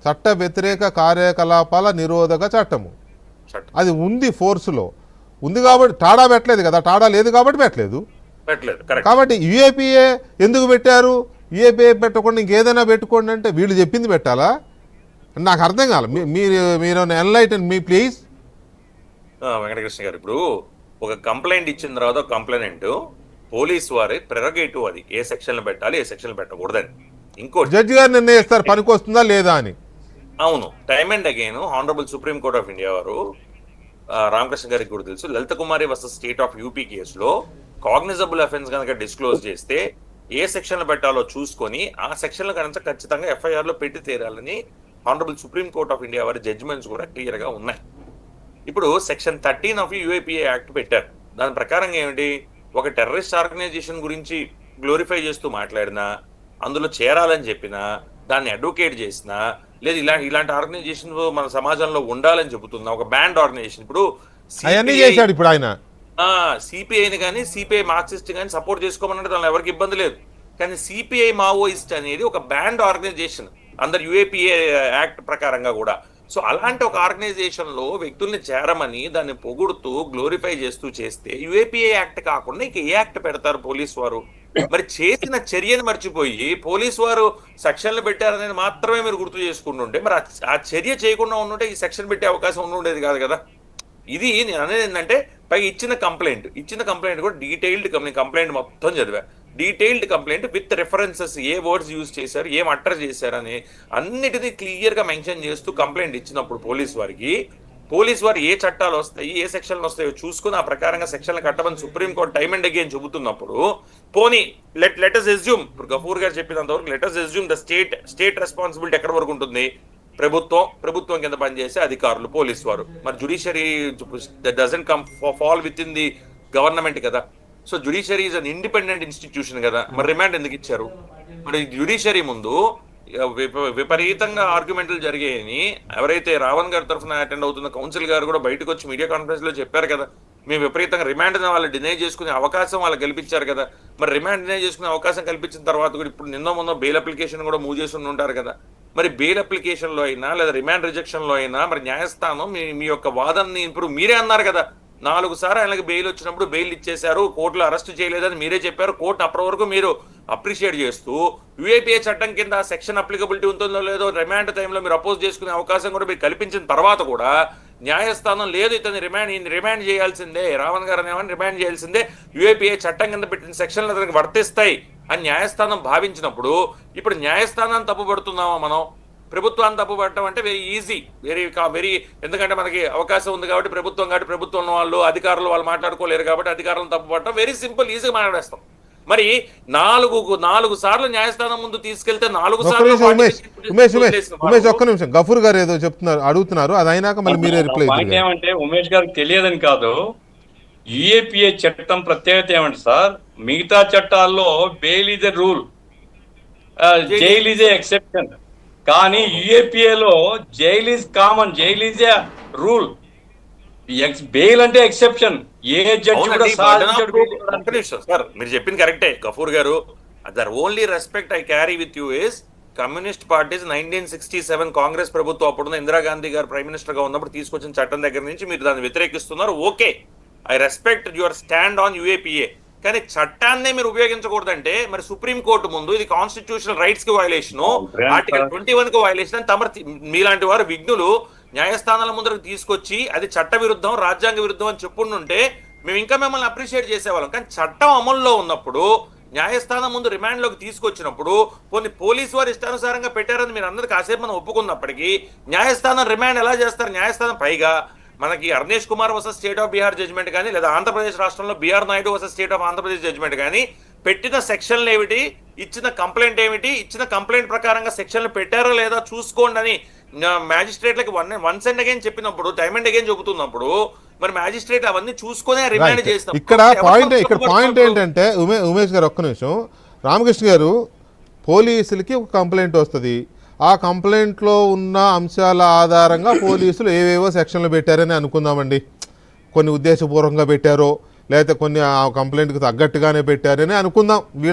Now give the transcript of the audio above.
చట్ట వ్యతిరేక కార్యకలాపాల నిరోధక చట్టము. అది ఉంది, ఫోర్స్లో ఉంది కాబట్టి టాడా పెట్టలేదు కదా, టాడా లేదు కాబట్టి పెట్టలేదు. కాబట్టి యుఏపిఏ ఎందుకు పెట్టారు? యుఏపిఏ పెట్టకుండా ఇంకేదైనా పెట్టుకోండి అంటే వీళ్ళు చెప్పింది పెట్టాలా? నాకు అర్థం కాదు. మీరు ఎన్లైటన్ మీ ప్లీజ్. వెంకటకృష్ణ గారు, ఇప్పుడు ఒక కంప్లైంట్ ఇచ్చిన తర్వాత కంప్లైంట్ పోలీసు వారి ప్రెరగేటివ్, అది ఏ సెక్షన్ పెట్టాలి ఏ సెక్షన్ పెట్టకూడదని. ఇంకో జడ్జి గారు నిర్ణయిస్తారు పనికి వస్తుందా లేదా అని. అవును, time and again honourable supreme court of India వారు, రామకృష్ణ గారికి కూడా తెలుసు, లలిత కుమారి వర్సెస్ స్టేట్ ఆఫ్ యూపీ కేసులో కాగ్నిజబుల్ అఫెన్స్ కనుక డిస్క్లోజ్ చేస్తే ఏ సెక్షన్లు పెట్టాలో చూసుకొని ఆ సెక్షన్లు కనుక ఖచ్చితంగా ఎఫ్ఐఆర్ లో పెట్టి తీరాలని honourable supreme court of India వారి జడ్జిమెంట్స్ కూడా క్లియర్ గా ఉన్నాయి. ఇప్పుడు సెక్షన్ 13 ఆఫ్ యుఏపిఏ యాక్ట్ పెట్టారు. దాని ప్రకారం ఏమిటి, ఒక టెర్రరిస్ట్ ఆర్గనైజేషన్ గురించి గ్లోరిఫై చేస్తూ మాట్లాడినా, అందులో చేరాలని చెప్పినా, దాన్ని అడ్వకేట్ చేసినా, లేదు ఇలాంటి ఆర్గనైజేషన్ మన సమాజంలో ఉండాలని చెబుతున్నా, ఒక బ్యాండ్ ఆర్గనైజేషన్, ఇప్పుడు ఆయన సిపిఐని కానీ సిపిఐ మార్క్సిస్ట్ కానీ సపోర్ట్ చేసుకోమన్నట్టు దానిలో ఎవరికి ఇబ్బంది లేదు. కానీ సిపిఐ మావోయిస్ట్ అనేది ఒక బ్యాండ్ ఆర్గనైజేషన్ అందరు యుఏపిఏ యాక్ట్ ప్రకారంగా కూడా. సో అలాంటి ఒక ఆర్గనైజేషన్ లో వ్యక్తుల్ని చేరమని దాన్ని పొగుడుతూ గ్లోరిఫై చేస్తూ చేస్తే యుఏపిఏ యాక్ట్ కాకుండా ఇంక ఏ యాక్ట్ పెడతారు పోలీసు వారు? మరి చేసిన చర్యను మర్చిపోయి పోలీసు వారు సెక్షన్లు పెట్టారనేది మాత్రమే మీరు గుర్తు చేసుకుంటుంటే, మరి ఆ చర్య చేయకుండా ఉండుంటే ఈ సెక్షన్ పెట్టే అవకాశం ఉండేది కాదు కదా. ఇది నేను అనేది ఏంటంటే, పైగా ఇచ్చిన కంప్లైంట్ కూడా డీటెయిల్డ్ కంప్లైంట్ మొత్తం చదివా. డీటెయిల్డ్ కంప్లైంట్ విత్ రెఫరెన్సెస్, ఏ వర్డ్స్ యూజ్ చేశారు, ఏం అట్టర్ చేశారని అన్నిటినీ క్లియర్ గా మెన్షన్ చేస్తూ కంప్లైంట్ ఇచ్చినప్పుడు పోలీసు వారు ఏ చట్టాలు వస్తాయి, ఏ సెక్షన్లు వస్తాయో చూసుకుని ఆ ప్రకారంగా సెక్షన్లు కట్టమని సుప్రీంకోర్టు టైమ్ అండ్ అగైన్ చెబుతున్నప్పుడు, పోనీ లెట్ us assume, ఇప్పుడు గఫూర్ గారు చెప్పినంత వరకు let us assume the state responsibility ఎక్కడి వరకు ఉంటుంది? ప్రభుత్వం కింద పనిచేసే అధికారులు, పోలీసు వారు. మరి judiciary doesn't come fall within the government కదా. So judiciary is an independent institution కదా. మరి రిమాండ్ ఎందుకు ఇచ్చారు? మరి జ్యుడిషియరీ ముందు విపరీతంగా ఆర్గ్యుమెంట్లు జరిగాయని ఎవరైతే రావణ్ గారి తరఫున అటెండ్ అవుతున్న కౌన్సిల్ గారు కూడా బయటకు వచ్చి మీడియా కాన్ఫరెన్స్ లో చెప్పారు కదా, మేము విపరీతంగా రిమాండ్ వాళ్ళు డినై చేసుకునే అవకాశం వాళ్ళు కల్పించారు కదా. మరి రిమాండ్ డినై చేసుకునే అవకాశం కల్పించిన తర్వాత కూడా ఇప్పుడు నిన్న బెయిల్ అప్లికేషన్ కూడా మూవ్ చేసి ఉంటారు కదా. మరి బెయిల్ అప్లికేషన్ లో అయినా లేదా రిమాండ్ రిజెక్షన్ లో అయినా మరి న్యాయస్థానం మీ యొక్క వాదనని ఇప్పుడు మీరే అన్నారు కదా, 4 సార్లు ఆయనకు బెయిల్ వచ్చినప్పుడు బెయిల్ ఇచ్చేశారు, కోర్టులో అరెస్ట్ చేయలేదని మీరే చెప్పారు. కోర్టు అప్పటి వరకు మీరు అప్రిషియేట్ చేస్తూ యుఏపిఏ చట్టం కింద సెక్షన్ అప్లికబిలిటీ ఉంటుందో లేదో రిమాండ్ టైంలో మీరు అపోజ్ చేసుకునే అవకాశం కూడా మీరు కల్పించిన తర్వాత కూడా న్యాయస్థానం లేదు, ఇతని రిమాండ్ చేయాల్సిందే, రావణ్ గారు అనేవాడిని రిమాండ్ చేయాల్సిందే, యుఏపిఏ చట్టం కింద పెట్టిన సెక్షన్లు అతనికి వర్తిస్తాయి అని న్యాయస్థానం భావించినప్పుడు ఇప్పుడు న్యాయస్థానాన్ని తప్పుపడుతున్నామా మనం? ప్రభుత్వాన్ని తప్పుపడటం అంటే వెరీ ఈజీ, వెరీ ఎందుకంటే మనకి అవకాశం ఉంది కాబట్టి ప్రభుత్వం వాళ్ళు అధికారులు వాళ్ళు మాట్లాడుకోలేరు కాబట్టి అధికారులను తప్పుపడటం వెరీ సింపుల్, ఈజీగా మాట్లాడేస్తాం. మరి 4 సార్లు న్యాయస్థానం ముందు తీసుకెళ్తే 4 సార్లు ఒక్క నిమిషం గఫూర్ గారు ఏదో చెప్తున్నారు, అడుగుతున్నారు, అది అయినాక మళ్ళీ మీరే రిప్లై. ఏమంటే ఉమేష్ గారికి తెలియదని కాదు, యుఏపిఏ చట్టం ప్రత్యేకత ఏమంటే సార్, మిగతా చట్టాల్లో bail is a rule, jail is a exception. కానీ యుఏపిఏలో jail is common, jail is a rule, bail అంటే ఎక్సెప్షన్. ఏ జడ్జి కూడా సార్ మీరు చెప్పింది కరెక్టే గఫూర్ గారు. The only respect I carry with you is communist parties 1967 Congress ప్రభుత్వం అప్పుడున్న ఇందిరాగాంధీ గారు ప్రైమ్ మినిస్టర్ గా ఉన్నప్పుడు తీసుకొచ్చిన చట్టం దగ్గర నుంచి మీరు దాన్ని వ్యతిరేకిస్తున్నారు. Okay, I respect your stand on UAPA. కానీ చట్టాన్నే మీరు ఉపయోగించకూడదంటే మరి సుప్రీం కోర్టు ముందు ఇది కాన్స్టిట్యూషనల్ రైట్స్ కి వైలేషన్, ఆర్టికల్ 21 కి వైలేషన్ అని తమరు మీలాంటి వారు విఘ్నులు న్యాయస్థానాల ముందరకు తీసుకొచ్చి అది చట్ట విరుద్ధం రాజ్యాంగ విరుద్ధం అని చెప్పుంటే మేము ఇంకా మిమ్మల్ని అప్రిషియేట్ చేసేవాళ్ళం. కానీ చట్టం అమల్లో ఉన్నప్పుడు న్యాయస్థానం ముందు రిమాండ్ లోకి తీసుకొచ్చినప్పుడు కొన్ని పోలీసు వారు ఇష్టానుసారంగా పెట్టారని మీరు అందరూ కాసేపు మనం ఒప్పుకున్నప్పటికీ న్యాయస్థానం రిమాండ్ ఎలా చేస్తారు? న్యాయస్థానం పైగా మనకి Arnesh Kumar versus state of Bihar judgment కానీ లేదా ఆంధ్రప్రదేశ్ రాష్ట్రంలో B R Naidu versus state of Andhra Pradesh judgment కానీ పెట్టిన సెక్షన్లు ఏమిటి, ఇచ్చిన కంప్లైంట్ ఏమిటి, ఇచ్చిన కంప్లైంట్ ప్రకారంగా సెక్షన్లు పెట్టారో లేదా చూసుకోండి అని మ్యాజిస్ట్రేట్లకి వన్స్ అండ్ అగైన్ చెప్పినప్పుడు, టైమ్ అండ్ అగైన్ చెబుతున్నప్పుడు మరి మ్యాజిస్ట్రేట్ అవన్నీ చూసుకునే రిమాండ్ చేస్తాం. ఇక్కడ పాయింట్ ఏంటంటే ఉమేష్ గారు ఒక్క నిమిషం, రామకృష్ణ గారు పోలీసులకి ఒక కంప్లైంట్ వస్తుంది, ఆ కంప్లైంట్లో ఉన్న అంశాల ఆధారంగా పోలీసులు ఏవేవో సెక్షన్లు పెట్టారని అనుకుందామండి. కొన్ని ఉద్దేశపూర్వకంగా పెట్టారో లేకపోతే కొన్ని ఆ కంప్లైంట్కి తగ్గట్టుగానే పెట్టారని అనుకుందాం. వీళ్ళ